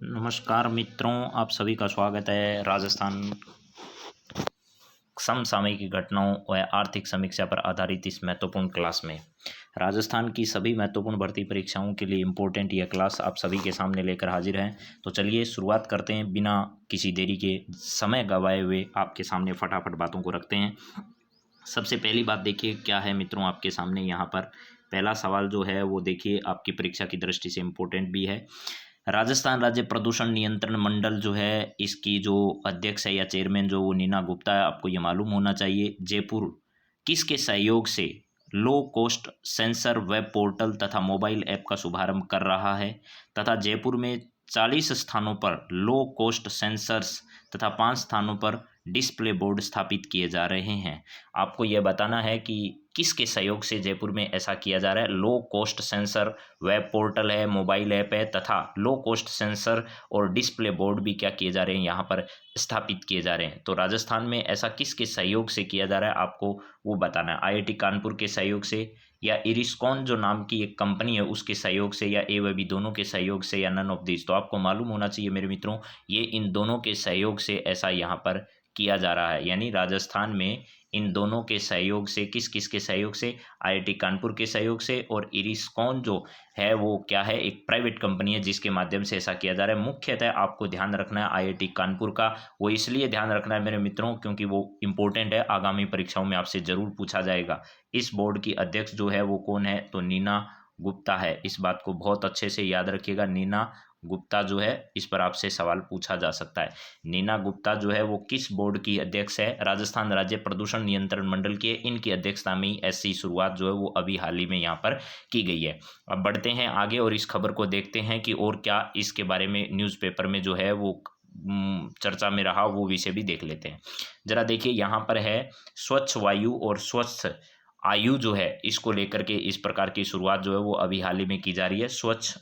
नमस्कार मित्रों, आप सभी का स्वागत है राजस्थान समसामयिक घटनाओं व आर्थिक समीक्षा पर आधारित इस महत्वपूर्ण क्लास में। राजस्थान की सभी महत्वपूर्ण भर्ती परीक्षाओं के लिए इम्पोर्टेंट यह क्लास आप सभी के सामने लेकर हाजिर हैं। तो चलिए शुरुआत करते हैं, बिना किसी देरी के समय गंवाए हुए आपके सामने फटाफट बातों को रखते हैं। सबसे पहली बात देखिए क्या है मित्रों, आपके सामने यहाँ पर पहला सवाल जो है वो देखिए आपकी परीक्षा की दृष्टि से इम्पोर्टेंट भी है। राजस्थान राज्य प्रदूषण नियंत्रण मंडल जो है, इसकी जो अध्यक्ष है या चेयरमैन जो वो नीना गुप्ता है, आपको ये मालूम होना चाहिए। जयपुर किसके सहयोग से low cost sensor web portal तथा मोबाइल ऐप का शुभारंभ कर रहा है, तथा जयपुर में 40 स्थानों पर लो कॉस्ट सेंसर्स तथा 5 स्थानों पर डिस्प्ले बोर्ड स्थापित किए जा रहे हैं। आपको यह बताना है कि किसके सहयोग से जयपुर में ऐसा किया जा रहा है। Low cost sensor web portal है, मोबाइल ऐप है, तथा लो कॉस्ट सेंसर और डिस्प्ले बोर्ड भी क्या किए जा रहे हैं, यहाँ पर स्थापित किए जा रहे हैं। तो राजस्थान में ऐसा किसके सहयोग से किया जा रहा है, आपको वो बताना है। आईआईटी कानपुर के सहयोग से, या इरिस्कॉन जो नाम की एक कंपनी है उसके सहयोग से, या एवबी दोनों के सहयोग से, या नन ऑफ दिस। तो आपको मालूम होना चाहिए मेरे मित्रों, ये इन दोनों के सहयोग से ऐसा यहाँ पर किया जा रहा है। यानी राजस्थान में इन दोनों के सहयोग से, किस किस के सहयोग से, आईआईटी कानपुर के सहयोग से, और इरिस्कॉन जो है वो क्या है, एक प्राइवेट कंपनी है जिसके माध्यम से ऐसा किया जा रहा है। मुख्यतः आपको ध्यान रखना है आईआईटी कानपुर का। वो इसलिए ध्यान रखना है मेरे मित्रों क्योंकि वो इंपॉर्टेंट है, आगामी परीक्षाओं में आपसे जरूर पूछा जाएगा। इस बोर्ड की अध्यक्ष जो है वो कौन है, तो नीना गुप्ता है। इस बात को बहुत अच्छे से याद रखिएगा, नीना गुप्ता जो है, इस पर आपसे सवाल पूछा जा सकता है। नीना गुप्ता जो है वो किस बोर्ड की अध्यक्ष है, राजस्थान राज्य प्रदूषण नियंत्रण मंडल की। इनकी अध्यक्षता में ऐसी शुरुआत जो है वो अभी हाल ही में यहाँ पर की गई है। अब बढ़ते हैं आगे और इस खबर को देखते हैं कि और क्या इसके बारे में न्यूज़पेपर में जो है वो चर्चा में रहा, वो विषय भी देख लेते हैं। जरा देखिए यहाँ पर है, स्वच्छ वायु और स्वच्छ आयु जो है, इसको लेकर के इस प्रकार की शुरुआत जो है वो अभी हाल ही में की जा रही है। स्वच्छ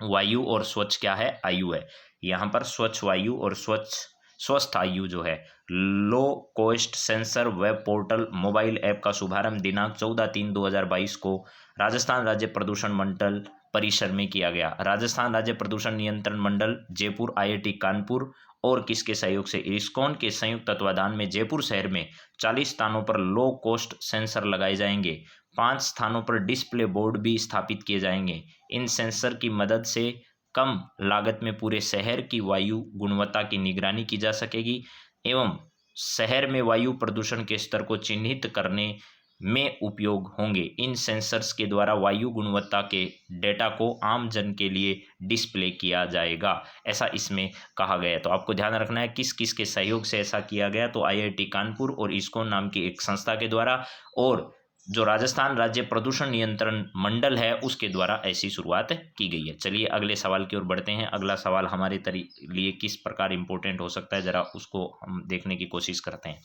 वायु और स्वच्छ क्या है, आयु है। यहाँ पर स्वच्छ वायु और स्वस्थ आयु जो है, low cost sensor web portal mobile app का शुभारंभ दिनांक 14/3/2022 को राजस्थान राज्य प्रदूषण मंडल परिसर में किया गया। राजस्थान राज्य प्रदूषण नियंत्रण मंडल जयपुर, आईआईटी कानपुर और किसके सहयोग से, इस्कॉन के संयुक्त तत्वाधान में जयपुर शहर में 40 स्थानों पर लो कॉस्ट सेंसर लगाए जाएंगे। 5 स्थानों पर डिस्प्ले बोर्ड भी स्थापित किए जाएंगे। इन सेंसर की मदद से कम लागत में पूरे शहर की वायु गुणवत्ता की निगरानी की जा सकेगी एवं शहर में वायु प्रदूषण के स्तर को चिन्हित करने में उपयोग होंगे। इन सेंसर्स के द्वारा वायु गुणवत्ता के डेटा को आम जन के लिए डिस्प्ले किया जाएगा, ऐसा इसमें कहा गया है। तो आपको ध्यान रखना है किस किस के सहयोग से ऐसा किया गया, तो आईआईटी कानपुर और इस्कॉन नाम की एक संस्था के द्वारा, और जो राजस्थान राज्य प्रदूषण नियंत्रण मंडल है उसके द्वारा ऐसी शुरुआत की गई है। चलिए अगले सवाल की ओर बढ़ते हैं। अगला सवाल हमारे लिए किस प्रकार इंपॉर्टेंट हो सकता है, जरा उसको हम देखने की कोशिश करते हैं।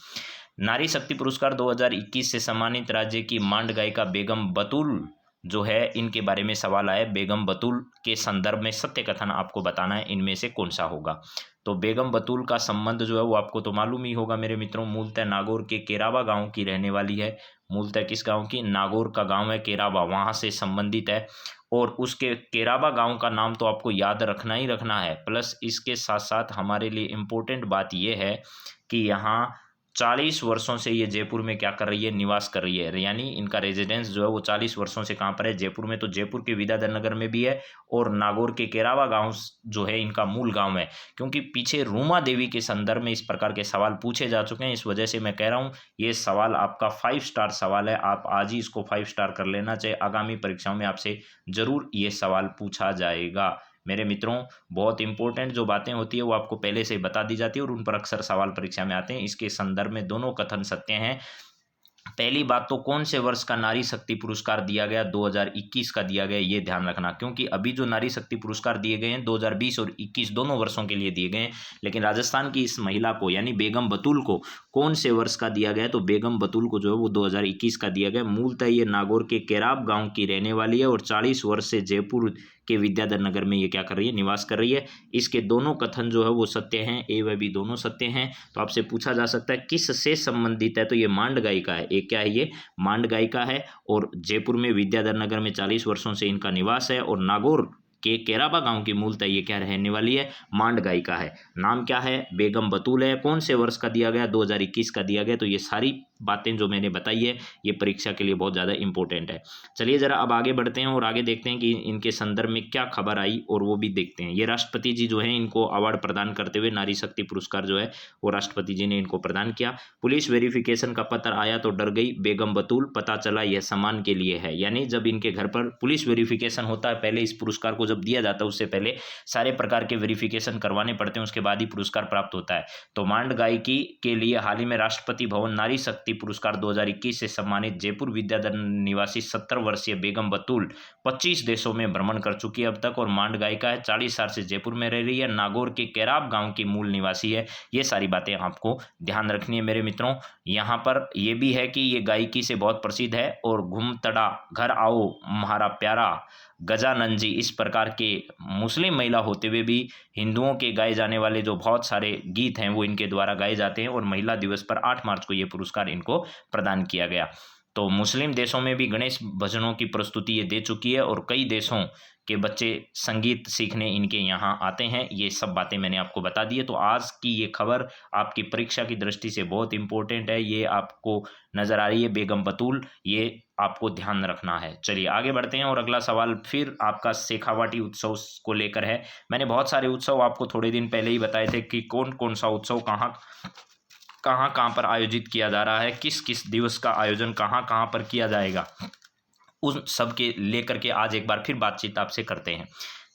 नारी शक्ति पुरस्कार 2021 से सम्मानित राज्य की मांड गायिका बेगम बतूल जो है, इनके बारे में सवाल आया। बेगम बतूल के संदर्भ में सत्य कथन आपको बताना है, इनमें से कौन सा होगा। तो बेगम बतूल का संबंध जो है वो आपको तो मालूम ही होगा मेरे मित्रों, मूलतः नागौर के केरावा गांव की रहने वाली है। मूलतः किस गांव की, नागौर का गांव है केरावा, वहां से संबंधित है। और उसके केरावा गांव का नाम तो आपको याद रखना ही रखना है। प्लस इसके साथ साथ हमारे लिए इम्पोर्टेंट बात यह है कि यहाँ 40 वर्षों से ये जयपुर में क्या कर रही है, निवास कर रही है। यानी इनका रेजिडेंस जो है वो 40 वर्षों से कहाँ पर है, जयपुर में। तो जयपुर के विद्याधर नगर में भी है, और नागौर के केरावा गांव जो है इनका मूल गांव है। क्योंकि पीछे रूमा देवी के संदर्भ में इस प्रकार के सवाल पूछे जा चुके हैं, इस वजह से मैं कह रहा हूँ ये सवाल आपका 5 स्टार सवाल है। आप आज ही इसको 5 स्टार कर लेना चाहिए, आगामी परीक्षाओं में आपसे जरूर ये सवाल पूछा जाएगा। मेरे मित्रों, बहुत इंपॉर्टेंट जो बातें होती है वो आपको पहले से बता दी जाती है और उन पर अक्सर सवाल परीक्षा में आते हैं। इसके संदर्भ में दोनों कथन सत्य हैं। पहली बात तो कौन से वर्ष का नारी शक्ति पुरस्कार दिया गया, 2021 का दिया गया, ये ध्यान रखना। क्योंकि अभी जो नारी शक्ति पुरस्कार दिए गए हैं 2020 और 21 दोनों वर्षों के लिए दिए गए हैं, लेकिन राजस्थान की इस महिला को यानी बेगम बतूल को कौन से वर्ष का दिया गया, तो बेगम बतूल को जो है वो 2021 का दिया गया। मूलतः ये नागौर के केराब गांव की रहने वाली है और 40 वर्ष से जयपुर के विद्याधर नगर में ये क्या कर रही है, निवास कर रही है। इसके दोनों कथन जो है वो सत्य हैं, ए व बी दोनों सत्य हैं। तो आपसे पूछा जा सकता है किस से संबंधित है, तो ये मांड गायिका है। एक क्या है, ये मांड गायिका है और जयपुर में विद्याधर नगर में 40 वर्षों से इनका निवास है, और नागौर के केराबा गांव की मूलतः ये क्या रहने वाली है, मांड गाय का है। नाम क्या है, बेगम बतूल है। कौन से वर्ष का दिया गया, 2021 का दिया गया। तो ये सारी बातें जो मैंने बताई है ये परीक्षा के लिए बहुत ज़्यादा इंपॉर्टेंट है। चलिए जरा अब आगे बढ़ते हैं और आगे देखते हैं कि इनके संदर्भ में क्या खबर आई और वो भी देखते हैं। ये राष्ट्रपति जी जो है इनको अवार्ड प्रदान करते हुए नारी शक्ति पुरस्कार जो है वो राष्ट्रपति जी ने इनको प्रदान किया। पुलिस वेरिफिकेशन का पत्र आया तो डर गई बेगम बतूल, पता चला यह सम्मान के लिए है। यानी जब इनके घर पर पुलिस वेरिफिकेशन होता है, पहले इस पुरस्कार को जब दिया जाता है उससे पहले सारे प्रकार के वेरिफिकेशन करवाने पड़ते हैं, उसके बाद ही पुरस्कार प्राप्त होता है। तो मांड गायकी के लिए हाल ही में राष्ट्रपति भवन नारी शक्ति पुरस्कार 2021 से सम्मानित जयपुर विद्याधर निवासी 70 वर्षीय बेगम बतूल 25 देशों में भ्रमण कर चुकी है अब तक और मांड गायिका है। 40 साल से जयपुर में रह रही है, नागौर के केराब गांव की मूल निवासी है। ये सारी बातें आपको ध्यान रखनी है मेरे मित्रों। यहाँ पर यह भी है कि ये गायकी से बहुत प्रसिद्ध है और घुमतड़ा, घर आओ म्हारा प्यारा, गजानन जी, इस प्रकार के मुस्लिम महिला होते हुए भी हिंदुओं के गाए जाने वाले जो बहुत सारे गीत हैं वो इनके द्वारा गाए जाते हैं और महिला दिवस पर 8 मार्च को ये पुरस्कार इनको प्रदान किया गया। तो मुस्लिम देशों में भी गणेश भजनों की प्रस्तुति ये दे चुकी है और कई देशों के बच्चे संगीत सीखने इनके यहाँ आते हैं। ये सब बातें मैंने आपको बता दी है। तो आज की ये खबर आपकी परीक्षा की दृष्टि से बहुत इंपॉर्टेंट है। ये आपको नजर आ रही है बेगम बतूल, ये आपको ध्यान रखना है। चलिए आगे बढ़ते हैं और अगला सवाल फिर आपका शेखावाटी उत्सव को लेकर है। मैंने बहुत सारे उत्सव आपको थोड़े दिन पहले ही बताए थे कि कौन कौन सा उत्सव कहाँ पर आयोजित किया जा रहा है, किस किस दिवस का आयोजन कहाँ पर किया जाएगा, उन सब के लेकर के आज एक बार फिर बातचीत आपसे करते हैं।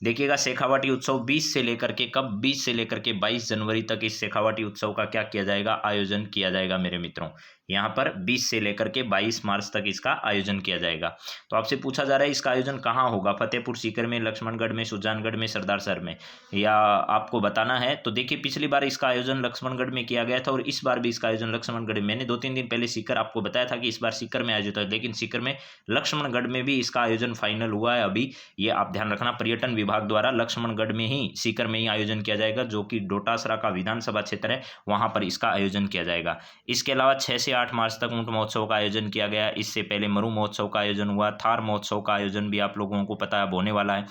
देखिएगा शेखावाटी उत्सव 20 से लेकर के 22 जनवरी तक इस शेखावाटी उत्सव का क्या किया जाएगा, आयोजन किया जाएगा मेरे मित्रों। यहाँ पर 20 से लेकर के 22 मार्च तक इसका आयोजन किया जाएगा। तो आपसे पूछा जा रहा है इसका आयोजन कहाँ होगा, फतेहपुर सीकर में, लक्ष्मणगढ़ में, सुजानगढ़ में, सरदारसर में, या आपको बताना है। तो देखिए पिछली बार इसका आयोजन लक्ष्मणगढ़ में किया गया था और इस बार भी इसका आयोजन लक्ष्मणगढ़ में। मैंने 2-3 दिन पहले सीकर आपको बताया था कि इस बार सीकर में आयोजित है, लेकिन सीकर में, लक्ष्मणगढ़ में भी इसका आयोजन फाइनल हुआ है अभी। ये आप ध्यान रखना, पर्यटन विभाग द्वारा लक्ष्मणगढ़ में ही, सीकर में ही आयोजन किया जाएगा, जो कि डोटासरा का विधानसभा क्षेत्र है, वहां पर इसका आयोजन किया जाएगा। इसके अलावा 6 से 8 मार्च तक ऊंट महोत्सव का आयोजन किया गया। इससे पहले मरु महोत्सव का आयोजन हुआ। थार महोत्सव का आयोजन भी आप लोगों को पता है अब होने वाला है।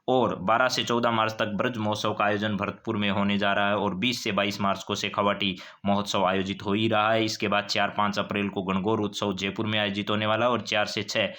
और 12 से 14 मार्च तक ब्रज महोत्सव का आयोजन भरतपुर में होने जा रहा है और 20 से 22 मार्च को शेखावाटी महोत्सव आयोजित हो ही रहा है। इसके बाद 4-5 अप्रैल को गणगौर उत्सव जयपुर में आयोजित होने वाला है और 4 से 6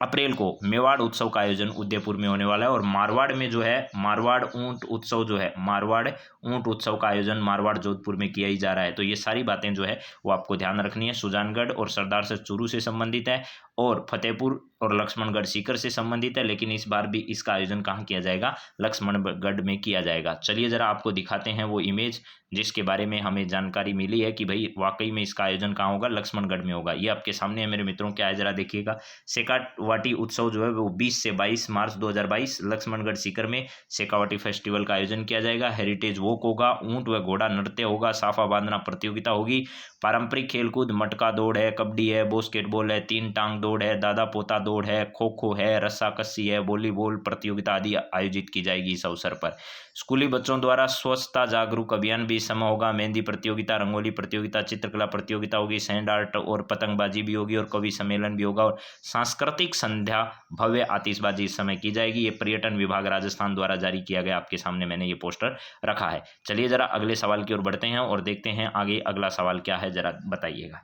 अप्रैल को मेवाड़ उत्सव का आयोजन उदयपुर में होने वाला है। और मारवाड़ में जो है मारवाड़ ऊंट उत्सव जो है, मारवाड़ ऊंट उत्सव का आयोजन मारवाड़ जोधपुर में किया ही जा रहा है। तो ये सारी बातें जो है वो आपको ध्यान रखनी है। सुजानगढ़ और सरदार से चूरू से संबंधित है और फतेहपुर और लक्ष्मणगढ़ सीकर से संबंधित है, लेकिन इस बार भी इसका आयोजन कहाँ किया जाएगा, लक्ष्मणगढ़ में किया जाएगा। चलिए जरा आपको दिखाते हैं वो इमेज जिसके बारे में हमें जानकारी मिली है कि भाई वाकई में इसका आयोजन कहाँ होगा, लक्ष्मणगढ़ में होगा। ये आपके सामने है मेरे मित्रों, क्या है जरा देखिएगा। शेखावाटी उत्सव जो है वो 20 से 22 मार्च 2022 लक्ष्मणगढ़ सीकर में शेखावाटी फेस्टिवल का आयोजन किया जाएगा। हेरिटेज वॉक होगा, ऊंट व घोड़ा नृत्य होगा, साफा बांधना प्रतियोगिता होगी, पारंपरिक खेलकूद, मटका दौड़ है, कबड्डी है, बास्केटबॉल है, 3 टांग दौड़ है, दादा पोता दौड़ है, खो खो है, रस्साकसी है, वॉलीबॉल प्रतियोगिता आदि आयोजित की जाएगी इस अवसर पर। स्कूली बच्चों द्वारा स्वच्छता जागरूक अभियान भी समय होगा। मेहंदी प्रतियोगिता, रंगोली प्रतियोगिता, चित्रकला प्रतियोगिता होगी, सैंड आर्ट और पतंगबाजी भी होगी और कवि सम्मेलन भी होगा और सांस्कृतिक संध्या, भव्य आतिशबाजी इस समय की जाएगी। ये पर्यटन विभाग राजस्थान द्वारा जारी किया गया, आपके सामने मैंने ये पोस्टर रखा है। चलिए जरा अगले सवाल की ओर बढ़ते हैं और देखते हैं आगे अगला सवाल क्या है, जरा बताइएगा।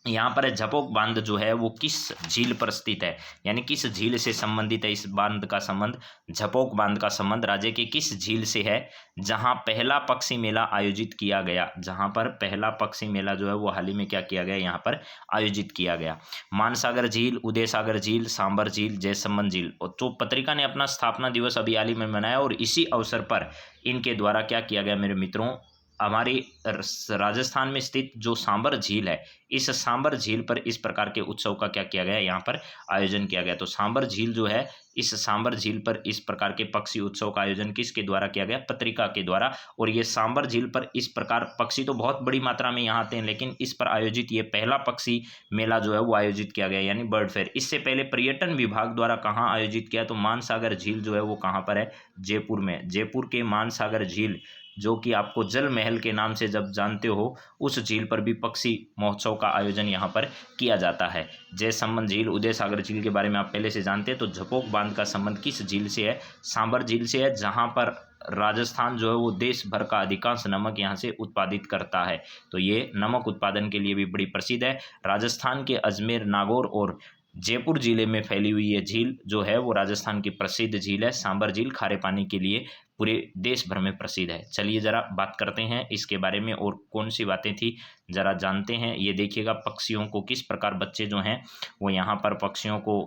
यहाँ पर झपोक बांध जो है वो किस झील पर स्थित है, यानी किस झील से संबंधित है। इस बांध का संबंध, झपोक बांध का संबंध राज्य के किस झील से है जहाँ पहला पक्षी मेला आयोजित किया गया, जहाँ पर पहला पक्षी मेला जो है वो हाल ही में क्या किया गया, यहाँ पर आयोजित किया गया। मानसागर झील, उदय सागर झील, सांबर झील, जयसमंद झील। तो पत्रिका ने अपना स्थापना दिवस अभी हाल ही में मनाया और इसी अवसर पर इनके द्वारा क्या किया गया मेरे मित्रों, हमारी राजस्थान में स्थित जो सांबर झील है, इस सांबर झील पर इस प्रकार के उत्सव का क्या किया गया, यहाँ पर आयोजन किया गया। तो सांबर झील जो है, इस सांबर झील पर इस प्रकार के पक्षी उत्सव का आयोजन किसके द्वारा किया गया, पत्रिका के द्वारा। और ये सांबर झील पर इस प्रकार पक्षी तो बहुत बड़ी मात्रा में यहाँ आते हैं, लेकिन इस पर आयोजित ये पहला पक्षी मेला जो है वो आयोजित किया गया, यानी बर्ड फेयर। इससे पहले पर्यटन विभाग द्वारा कहाँ आयोजित किया, तो मानसागर झील जो है वो कहाँ पर है, जयपुर में। जयपुर के मानसागर झील, जो कि आपको जल महल के नाम से जब जानते हो, उस झील पर भी पक्षी महोत्सव का आयोजन यहाँ पर किया जाता है। जयसमंद झील, उदय सागर झील के बारे में आप पहले से जानते हैं। तो झपोक बांध बांध का संबंध किस झील से है? सांबर झील से है, जहाँ पर राजस्थान जो है वो देश भर का अधिकांश नमक यहाँ से उत्पादित करता है। तो ये नमक उत्पादन के लिए भी बड़ी प्रसिद्ध है। राजस्थान के अजमेर, नागौर और जयपुर जिले में फैली हुई ये झील जो है वो राजस्थान की प्रसिद्ध झील है। सांबर झील खारे पानी के लिए पूरे देश भर में प्रसिद्ध है। चलिए जरा बात करते हैं इसके बारे में और कौन सी बातें थी जरा जानते हैं। ये देखिएगा, पक्षियों को किस प्रकार बच्चे जो हैं वो यहाँ पर पक्षियों को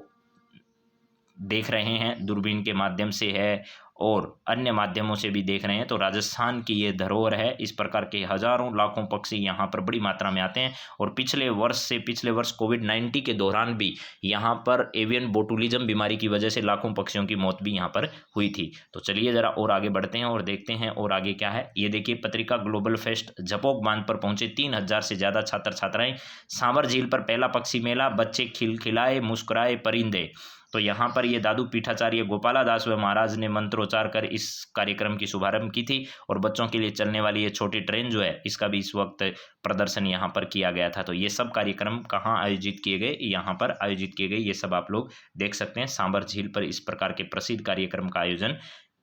देख रहे हैं, दूरबीन के माध्यम से है और अन्य माध्यमों से भी देख रहे हैं। तो राजस्थान की ये धरोहर है। इस प्रकार के हजारों लाखों पक्षी यहाँ पर बड़ी मात्रा में आते हैं और पिछले वर्ष कोविड-19 के दौरान भी यहाँ पर एवियन बोटुलिज्म बीमारी की वजह से लाखों पक्षियों की मौत भी यहाँ पर हुई थी। तो चलिए जरा और आगे बढ़ते हैं और देखते हैं और आगे क्या है। ये देखिए, पत्रिका ग्लोबल फेस्ट झपोक बांध पर पहुंचे 3000 से ज्यादा छात्र छात्राएं। सांबर झील पर पहला पक्षी मेला, बच्चे खिलखिलाए मुस्कुराए परिंदे। तो यहाँ पर ये दादू पीठाचार्य गोपाला दास व महाराज ने मंत्रोच्चार कर इस कार्यक्रम की शुभारंभ की थी और बच्चों के लिए चलने वाली ये छोटी ट्रेन जो है इसका भी इस वक्त प्रदर्शन यहाँ पर किया गया था। तो ये सब कार्यक्रम कहाँ आयोजित किए गए? यहाँ पर आयोजित किए गए। ये सब आप लोग देख सकते हैं। सांबर झील पर इस प्रकार के प्रसिद्ध कार्यक्रम का आयोजन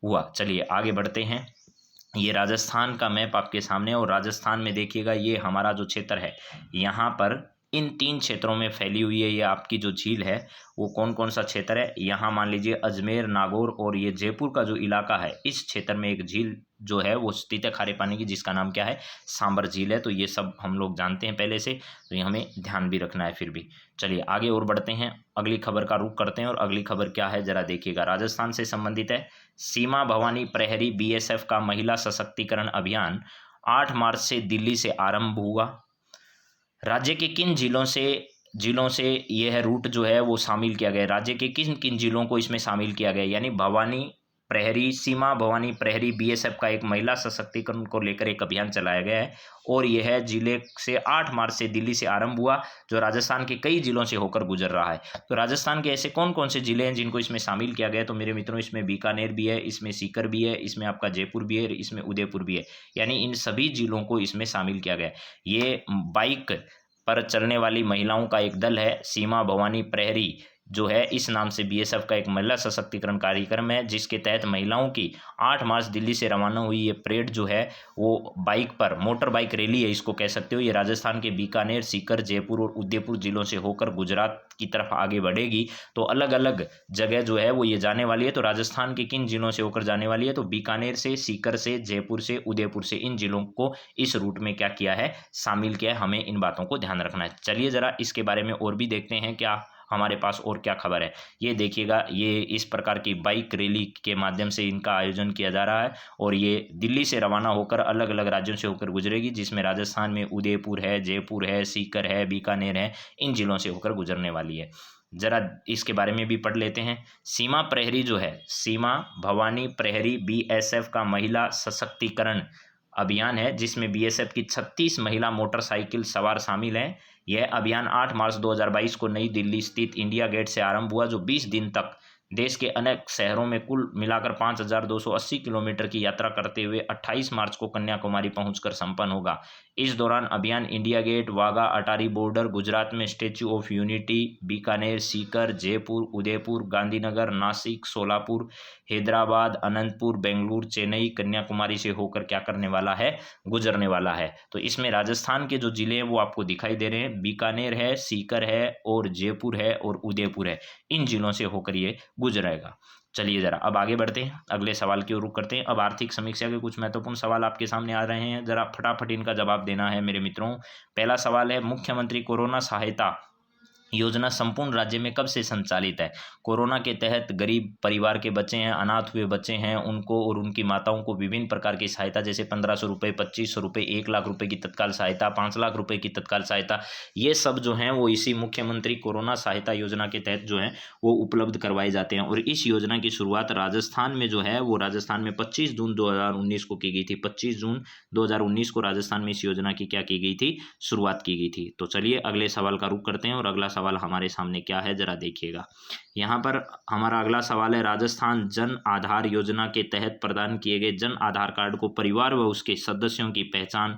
हुआ। चलिए आगे बढ़ते हैं। ये राजस्थान का मैप आपके सामने और राजस्थान में देखिएगा ये हमारा जो क्षेत्र है यहाँ पर इन 3 क्षेत्रों में फैली हुई है। ये आपकी जो झील है वो कौन कौन सा क्षेत्र है? यहाँ मान लीजिए अजमेर, नागौर और ये जयपुर का जो इलाका है, इस क्षेत्र में एक झील जो है वो स्थित है खारे पानी की, जिसका नाम क्या है? सांबर झील है। तो ये सब हम लोग जानते हैं पहले से, तो ये हमें ध्यान भी रखना है फिर भी। चलिए आगे और बढ़ते हैं, अगली खबर का रुख करते हैं और अगली खबर क्या है जरा देखिएगा, राजस्थान से संबंधित है। सीमा भवानी प्रहरी BSF का महिला सशक्तिकरण अभियान 8 मार्च से दिल्ली से आरंभ हुआ। राज्य के किन जिलों से यह रूट जो है वो शामिल किया गया? राज्य के किन किन जिलों को इसमें शामिल किया गया? यानी भवानी प्रहरी, सीमा भवानी प्रहरी BSF का एक महिला सशक्तिकरण को लेकर एक अभियान चलाया गया है और यह जिले से 8 मार्च से दिल्ली से आरंभ हुआ, जो राजस्थान के कई जिलों से होकर गुजर रहा है। तो राजस्थान के ऐसे कौन कौन से जिले हैं जिनको इसमें शामिल किया गया है? तो मेरे मित्रों, इसमें बीकानेर भी है, इसमें सीकर भी है, इसमें आपका जयपुर भी है, इसमें उदयपुर भी है। यानी इन सभी जिलों को इसमें शामिल किया गया है। ये बाइक पर चलने वाली महिलाओं का एक दल है, सीमा भवानी प्रहरी जो है इस नाम से BSF का एक महिला सशक्तिकरण कार्यक्रम है, जिसके तहत महिलाओं की 8 मार्च दिल्ली से रवाना हुई ये परेड जो है वो बाइक पर, मोटर बाइक रैली है इसको कह सकते हो। ये राजस्थान के बीकानेर, सीकर, जयपुर और उदयपुर जिलों से होकर गुजरात की तरफ आगे बढ़ेगी। तो अलग अलग जगह जो है वो ये जाने वाली है। तो राजस्थान के किन जिलों से होकर जाने वाली है? तो बीकानेर से, सीकर से, जयपुर से, उदयपुर से, इन जिलों को इस रूट में क्या किया है? शामिल किया है। हमें इन बातों को ध्यान रखना है। चलिए जरा इसके बारे में और भी देखते हैं क्या हमारे पास और क्या खबर है। ये देखिएगा, ये इस प्रकार की बाइक रैली के माध्यम से इनका आयोजन किया जा रहा है और ये दिल्ली से रवाना होकर अलग अलग राज्यों से होकर गुजरेगी, जिसमें राजस्थान में उदयपुर है, जयपुर है, सीकर है, बीकानेर है, इन जिलों से होकर गुजरने वाली है। जरा इसके बारे में भी पढ़ लेते हैं। सीमा प्रहरी जो है, सीमा भवानी प्रहरी BSF का महिला सशक्तिकरण अभियान है, जिसमें BSF की 36 महिला मोटरसाइकिल सवार शामिल हैं। यह अभियान 8 मार्च 2022 को नई दिल्ली स्थित इंडिया गेट से आरंभ हुआ, जो 20 दिन तक देश के अनेक शहरों में कुल मिलाकर 5280 किलोमीटर की यात्रा करते हुए 28 मार्च को कन्याकुमारी पहुंचकर संपन्न होगा। इस दौरान अभियान India gate, Wagah Attari border, Gujarat में statue of unity, Bikaner, Sikar, Jaipur, Udaipur, Gandhinagar, Nashik, Solapur, Hyderabad, Anantapur, Bengaluru, Chennai, Kanyakumari से होकर क्या करने वाला है? गुजरने वाला है। तो इसमें राजस्थान के जो जिले हैं वो आपको दिखाई दे रहे हैं, बीकानेर है, सीकर है और जयपुर है और उदयपुर है। इन जिलों से होकर ये गुजरेगा। चलिए जरा अब आगे बढ़ते हैं, अगले सवाल की ओर रुख करते हैं। अब आर्थिक समीक्षा के कुछ महत्वपूर्ण सवाल आपके सामने आ रहे हैं, जरा फटाफट इनका जवाब देना है मेरे मित्रों। पहला सवाल है, मुख्यमंत्री कोरोना सहायता योजना संपूर्ण राज्य में कब से संचालित है? कोरोना के तहत गरीब परिवार के बच्चे हैं, अनाथ हुए बच्चे हैं, उनको और उनकी माताओं को विभिन्न प्रकार की सहायता, जैसे 1500 रुपये, 2500 रुपये, 1 लाख रुपये की तत्काल सहायता, 5 लाख रुपये की तत्काल सहायता, ये सब जो हैं वो इसी मुख्यमंत्री कोरोना सहायता योजना के तहत जो है वो उपलब्ध करवाए जाते हैं। और इस योजना की शुरुआत राजस्थान में जो है वो राजस्थान में 25 जून 2019 को की गई थी। 25 जून 2019 को राजस्थान में इस योजना की क्या की गई थी? शुरुआत की गई थी। तो चलिए अगले सवाल का रुख करते हैं और अगला सवाल हमारे सामने क्या है जरा देखिएगा। यहाँ पर हमारा अगला सवाल है, राजस्थान जन आधार योजना के तहत प्रदान किए गए जन आधार कार्ड को परिवार व उसके सदस्यों की पहचान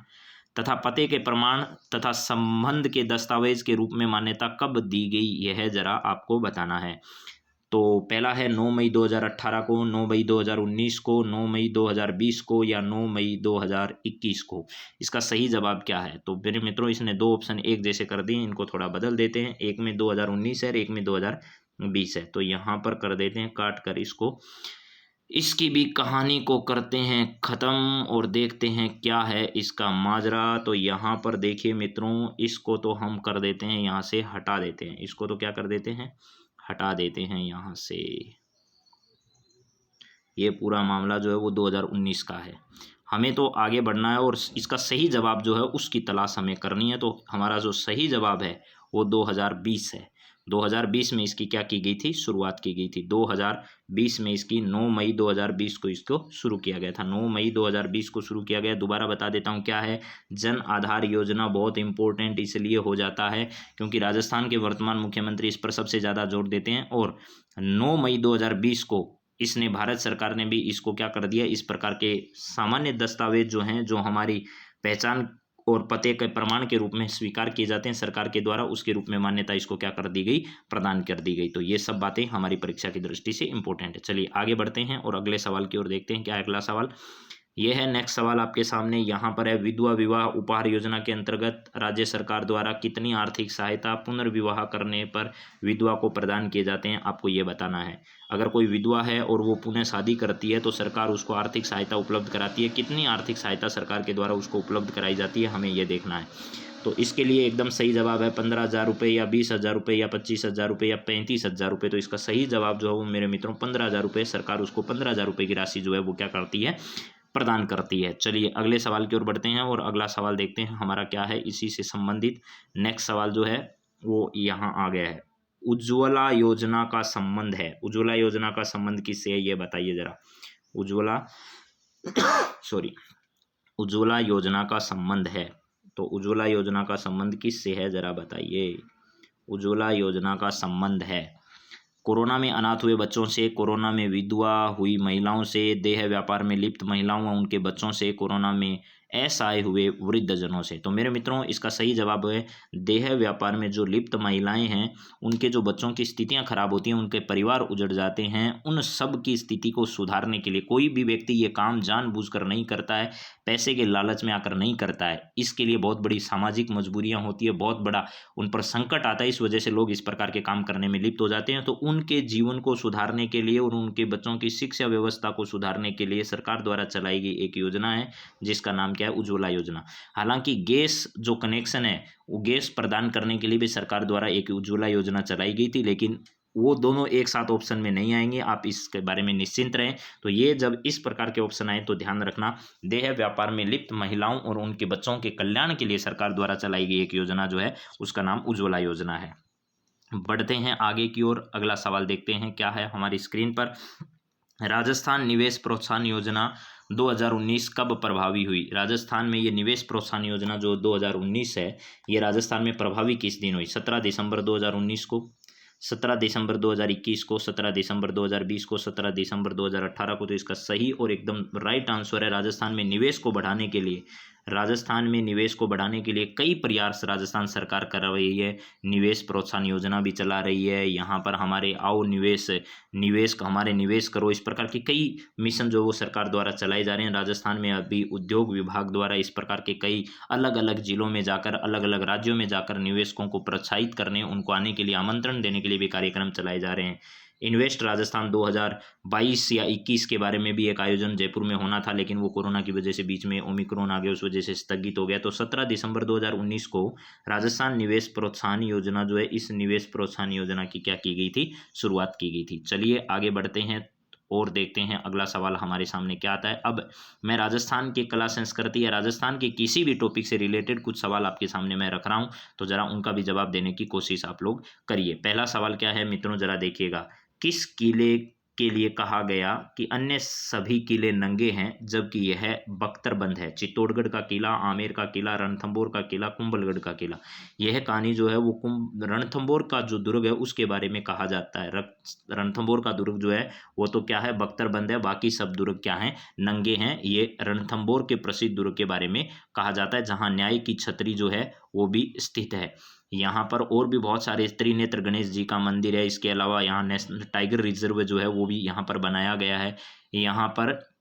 तथा पते के प्रमाण तथा संबंध के दस्तावेज के रूप में मान्यता कब दी गई? यह जरा आपको बताना है। तो पहला है 9 मई 2018 को, 9 मई 2019 को, 9 मई 2020 को या 9 मई 2021 को। इसका सही जवाब क्या है? तो मेरे मित्रों इसने दो ऑप्शन एक जैसे कर दिए, इनको थोड़ा बदल देते हैं। एक में 2019 है और एक में 2020 है, तो यहाँ पर कर देते हैं काट कर इसको। इसकी भी कहानी को करते हैं ख़त्म और देखते हैं क्या है इसका माजरा। तो यहाँ पर देखिए मित्रों, इसको तो हम कर देते हैं यहाँ से हटा देते हैं, इसको तो क्या कर देते हैं, हटा देते हैं यहाँ से। ये पूरा मामला जो है वो 2019 का है। हमें तो आगे बढ़ना है और इसका सही जवाब जो है उसकी तलाश हमें करनी है। तो हमारा जो सही जवाब है वो 2020 है। 2020 में इसकी क्या की गई थी, शुरुआत की गई थी। 2020 में इसकी 9 मई 2020 को इसको शुरू किया गया था। 9 मई 2020 को शुरू किया गया। दोबारा बता देता हूँ क्या है। जन आधार योजना बहुत इंपॉर्टेंट इसलिए हो जाता है क्योंकि राजस्थान के वर्तमान मुख्यमंत्री इस पर सबसे ज़्यादा जोर देते हैं। और 9 मई 2020 को इसने, भारत सरकार ने भी इसको क्या कर दिया, इस प्रकार के सामान्य दस्तावेज जो हैं, जो हमारी पहचान और पते के प्रमाण के रूप में स्वीकार किए जाते हैं सरकार के द्वारा, उसके रूप में मान्यता इसको क्या कर दी गई, प्रदान कर दी गई। तो ये सब बातें हमारी परीक्षा की दृष्टि से इंपॉर्टेंट है। चलिए आगे बढ़ते हैं और अगले सवाल की ओर देखते हैं। क्या है अगला सवाल? ये है नेक्स्ट सवाल आपके सामने। यहाँ पर है, विधवा विवाह उपहार योजना के अंतर्गत राज्य सरकार द्वारा कितनी आर्थिक सहायता पुनर्विवाह करने पर विधवा को प्रदान किए जाते हैं, आपको ये बताना है। अगर कोई विधवा है और वो पुनः शादी करती है तो सरकार उसको आर्थिक सहायता उपलब्ध कराती है। कितनी आर्थिक सहायता सरकार के द्वारा उसको उपलब्ध कराई जाती है, हमें ये देखना है। तो इसके लिए एकदम सही जवाब है 15,000 रुपये या 20,000 रुपये या 25,000 रुपये या 35,000 रुपये। तो इसका सही जवाब जो है वो मेरे मित्रों 15,000 रुपये, सरकार उसको 15,000 रुपये की राशि जो है वो क्या करती है, प्रदान करती है। चलिए अगले सवाल की ओर बढ़ते हैं और अगला सवाल देखते हैं हमारा क्या है, इसी से संबंधित नेक्स्ट सवाल जो है वो यहाँ आ गया है। उज्ज्वला योजना का संबंध है, उज्ज्वला योजना का संबंध किससे है ये बताइए जरा। उज्ज्वला सॉरी उज्ज्वला योजना का संबंध है, तो उज्ज्वला योजना का संबंध किससे है जरा बताइए। उज्ज्वला योजना का संबंध है कोरोना में अनाथ हुए बच्चों से, कोरोना में विधवा हुई महिलाओं से, देह व्यापार में लिप्त महिलाओं व उनके बच्चों से, कोरोना में असहाय हुए वृद्धजनों से। तो मेरे मित्रों इसका सही जवाब है देह व्यापार में जो लिप्त महिलाएं हैं, उनके जो बच्चों की स्थितियां खराब होती हैं, उनके परिवार उजड़ जाते हैं, उन सब की स्थिति को सुधारने के लिए कोई भी व्यक्ति ये काम जानबूझकर नहीं करता है, पैसे के लालच में आकर नहीं करता है। इसके लिए बहुत बड़ी सामाजिक मजबूरियां होती है, बहुत बड़ा उन पर संकट आता है, इस वजह से लोग इस प्रकार के काम करने में लिप्त हो जाते हैं। तो उनके जीवन को सुधारने के लिए और उनके बच्चों की शिक्षा व्यवस्था को सुधारने के लिए सरकार द्वारा चलाई गई एक योजना है जिसका नाम क्या है, उज्ज्वला योजना। हालांकि गैस जो कनेक्शन है वो गैस प्रदान करने के लिए भी सरकार द्वारा एक उज्ज्वला योजना चलाई गई थी, लेकिन वो दोनों एक साथ ऑप्शन में नहीं आएंगे, आप इसके बारे में निश्चिंत रहें। तो ये जब इस प्रकार के ऑप्शन आए तो ध्यान रखना, देह व्यापार में लिप्त महिलाओं और उनके बच्चों के कल्याण के लिए सरकार द्वारा चलाई गई एक योजना जो है उसका नाम उज्ज्वला योजना है। बढ़ते हैं आगे की ओर, अगला सवाल देखते हैं क्या है हमारी स्क्रीन पर। राजस्थान निवेश प्रोत्साहन योजना 2019 कब प्रभावी हुई? राजस्थान में ये निवेश प्रोत्साहन योजना जो 2019 है, ये राजस्थान में प्रभावी किस दिन हुई? 17 दिसंबर 2019 को, 17 दिसंबर 2021 को, 17 दिसंबर 2020 को, 17 दिसंबर 2018 को। तो इसका सही और एकदम राइट आंसर है, राजस्थान में निवेश को बढ़ाने के लिए, राजस्थान में निवेश को बढ़ाने के लिए कई प्रयास राजस्थान सरकार कर रही है। निवेश प्रोत्साहन योजना भी चला रही है, यहाँ पर हमारे आओ हमारे निवेश करो, इस प्रकार के कई मिशन जो वो सरकार द्वारा चलाए जा रहे हैं। राजस्थान में अभी उद्योग विभाग द्वारा इस प्रकार के कई अलग अलग जिलों में जाकर, अलग अलग राज्यों में जाकर निवेशकों को प्रोत्साहित करने, उनको आने के लिए आमंत्रण देने के लिए भी कार्यक्रम चलाए जा रहे हैं। इन्वेस्ट राजस्थान 2022 या 21 के बारे में भी एक आयोजन जयपुर में होना था, लेकिन वो कोरोना की वजह से बीच में ओमिक्रॉन आ गया, उस वजह से स्थगित हो गया। तो 17 दिसंबर 2019 को राजस्थान निवेश प्रोत्साहन योजना जो है, इस निवेश प्रोत्साहन योजना की क्या की गई थी, शुरुआत की गई थी। चलिए आगे बढ़ते हैं और देखते हैं अगला सवाल हमारे सामने क्या आता है। अब मैं राजस्थान की कला संस्कृति या राजस्थान के किसी भी टॉपिक से रिलेटेड कुछ सवाल आपके सामने मैं रख रहा हूं, तो जरा उनका भी जवाब देने की कोशिश आप लोग करिए। पहला सवाल क्या है मित्रों, जरा देखिएगा। किस किले के लिए कहा गया कि अन्य सभी किले नंगे हैं जबकि यह बख्तरबंद है? चित्तौड़गढ़ का किला, आमेर का किला, रणथंभौर का किला, कुंभलगढ़ का किला। यह कहानी जो है वो रणथंभौर का जो दुर्ग है उसके बारे में कहा जाता है। रणथंभौर का दुर्ग जो है वो तो क्या है, बख्तरबंद है, बाकी सब दुर्ग क्या हैं, नंगे हैं। ये रणथंभौर के प्रसिद्ध दुर्ग के बारे में कहा जाता है, जहाँ न्याय की छतरी जो है वो भी स्थित है। यहाँ पर और भी बहुत सारे त्रिनेत्र गणेश जी का मंदिर है। इसके अलावा यहाँ नेशनल टाइगर रिजर्व जो है वो भी यहाँ पर बनाया गया है। यहाँ पर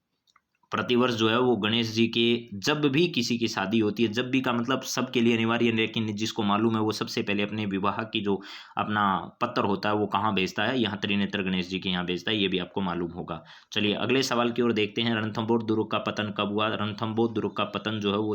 प्रतिवर्ष जो है वो गणेश जी के जब भी किसी की शादी होती है, जब भी का मतलब सबके लिए अनिवार्य, लेकिन जिसको मालूम है वो सबसे पहले अपने विवाह की जो अपना पत्र होता है वो कहाँ भेजता है, यहाँ त्रिनेत्र गणेश जी के यहाँ भेजता है, ये भी आपको मालूम होगा। चलिए अगले सवाल की ओर देखते हैं। रणथंभौर दुर्ग का पतन कब हुआ? रणथंभौर दुर्ग का पतन जो है वो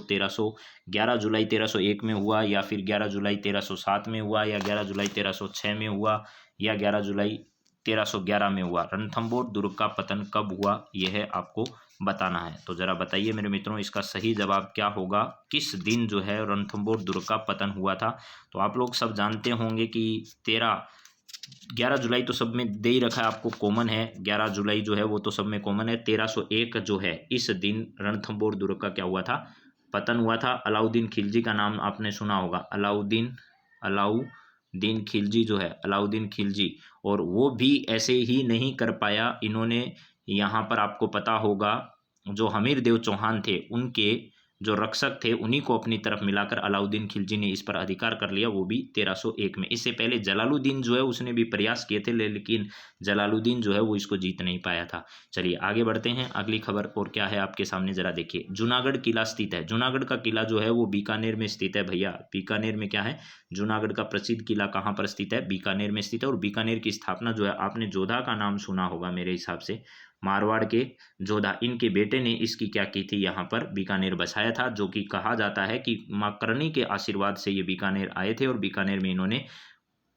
11 जुलाई 1301 में हुआ, या फिर 11 जुलाई 1307 में हुआ, या 11 जुलाई 1306 में हुआ, या 11 जुलाई 1311 में हुआ। रणथंभौर दुर्ग का पतन कब हुआ, यह है आपको बताना है। तो जरा बताइए मेरे मित्रों, इसका सही जवाब क्या होगा? किस दिन जो है रणथंभौर दुर्ग का पतन हुआ था? तो आप लोग सब जानते होंगे कि 11 जुलाई तो सब में दे ही रखा है, आपको कॉमन है। 11 जुलाई जो है वो तो सब में कॉमन है। 1301 जो है इस दिन रणथंभौर दुर्ग का क्या हुआ था? पतन हुआ था। अलाउद्दीन खिलजी का नाम आपने सुना होगा। अलाउद्दीन खिलजी जो है, अलाउद्दीन खिलजी, और वो भी ऐसे ही नहीं कर पाया। इन्होंने यहाँ पर आपको पता होगा जो हमीर देव चौहान थे, उनके जो रक्षक थे उन्हीं को अपनी तरफ मिलाकर अलाउद्दीन खिलजी ने इस पर अधिकार कर लिया, वो भी 1301 में। इससे पहले जलालुद्दीन जो है उसने भी प्रयास किए थे, लेकिन जलालुद्दीन जो है वो इसको जीत नहीं पाया था। चलिए आगे बढ़ते हैं। अगली खबर और क्या है आपके सामने, जरा देखिए। जूनागढ़ किला स्थित है। जूनागढ़ का किला जो है वो बीकानेर में स्थित है भैया। बीकानेर में क्या है? जूनागढ़ का प्रसिद्ध किला कहाँ पर स्थित है? बीकानेर में स्थित है। और बीकानेर की स्थापना जो है, आपने जोधा का नाम सुना होगा मेरे हिसाब से, मारवाड़ के जोधा, इनके बेटे ने इसकी क्या की थी, यहाँ पर बीकानेर बसाया था, जो कि कहा जाता है कि माँ करनी के आशीर्वाद से ये बीकानेर आए थे और बीकानेर में इन्होंने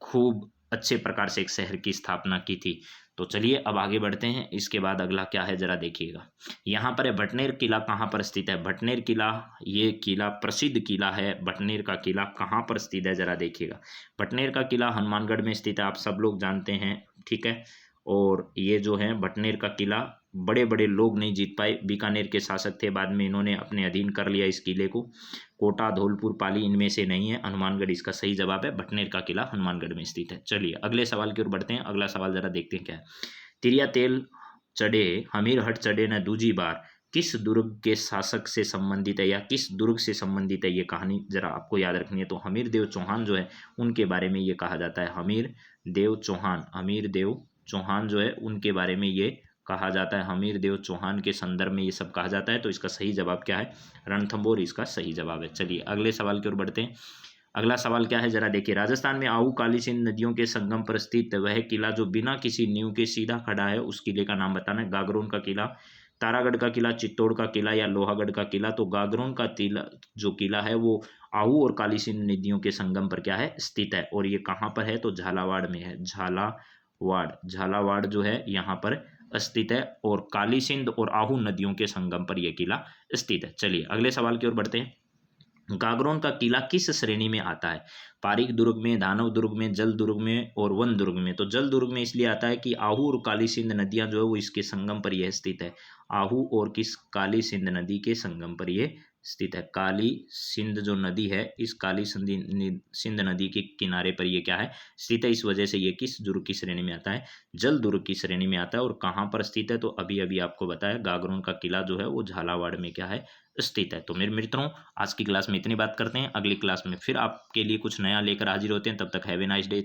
खूब अच्छे प्रकार से एक शहर की स्थापना की थी। तो चलिए अब आगे बढ़ते हैं। इसके बाद अगला क्या है जरा देखिएगा। यहाँ पर है भटनेर किला कहाँ पर स्थित है? भटनेर किला, ये किला प्रसिद्ध किला है। भटनेर का किला कहाँ पर स्थित है जरा देखिएगा। भटनेर का किला हनुमानगढ़ में स्थित है, आप सब लोग जानते हैं, ठीक है। और ये जो है भटनेर का किला बड़े बड़े लोग नहीं जीत पाए। बीकानेर के शासक थे, बाद में इन्होंने अपने अधीन कर लिया इस किले को। कोटा, धौलपुर, पाली इनमें से नहीं है। हनुमानगढ़ इसका सही जवाब है। भटनेर का किला हनुमानगढ़ में स्थित है। चलिए अगले सवाल की ओर बढ़ते हैं। अगला सवाल जरा देखते हैं क्या है। तिरिया तेल चढ़े हमीर हट चढ़े न दूजी बार किस दुर्ग के शासक से संबंधित है, या किस दुर्ग से संबंधित है ये कहानी, जरा आपको याद रखनी है। तो हमीर देव चौहान जो है उनके बारे में ये कहा जाता है। हमीर देव चौहान जो है उनके बारे में ये कहा जाता है। हमीर देव चौहान के संदर्भ में ये सब कहा जाता है। तो इसका सही जवाब क्या है? रणथंभौर इसका सही जवाब है। चलिए अगले सवाल की ओर बढ़ते हैं। अगला सवाल क्या है जरा देखिए। राजस्थान में आहू काली सिंध नदियों के संगम पर स्थित वह किला जो बिना किसी नींव के सीधा खड़ा है, उस किले का नाम बताना है। गागरोन का किला, तारागढ़ का किला, चित्तौड़ का किला, या लोहागढ़ का किला। तो गागरोन का जो किला है वो आहू और काली सिंध नदियों के संगम पर क्या है? स्थित है। और ये कहाँ पर है? तो झालावाड़ में है। झालावाड़ जो है यहाँ पर स्थित है, और काली सिंध और आहू नदियों के संगम पर यह किला स्थित है। चलिए अगले सवाल की ओर बढ़ते हैं। गागरोन का किला किस श्रेणी में आता है? पारीक दुर्ग में, दानव दुर्ग में, जल दुर्ग में और वन दुर्ग में। तो जल दुर्ग में इसलिए आता है कि आहू और काली सिंध नदियां जो है वो इसके संगम पर यह स्थित है। आहू और किस? काली सिंध नदी के संगम पर यह स्थित है। काली सिंध जो नदी है, इस काली सिंध नदी के किनारे पर यह क्या है? स्थित है। इस वजह से ये किस दुर्ग की श्रेणी में आता है? जल दुर्ग की श्रेणी में आता है। और कहाँ पर स्थित है? तो अभी अभी आपको बताया, गागरोन का किला जो है वो झालावाड़ में क्या है? स्थित है। तो मेरे मित्रों, आज की क्लास में इतनी बात करते हैं। अगली क्लास में फिर आपके लिए कुछ नया लेकर हाजिर होते हैं। तब तक हैव ए नाइस डे।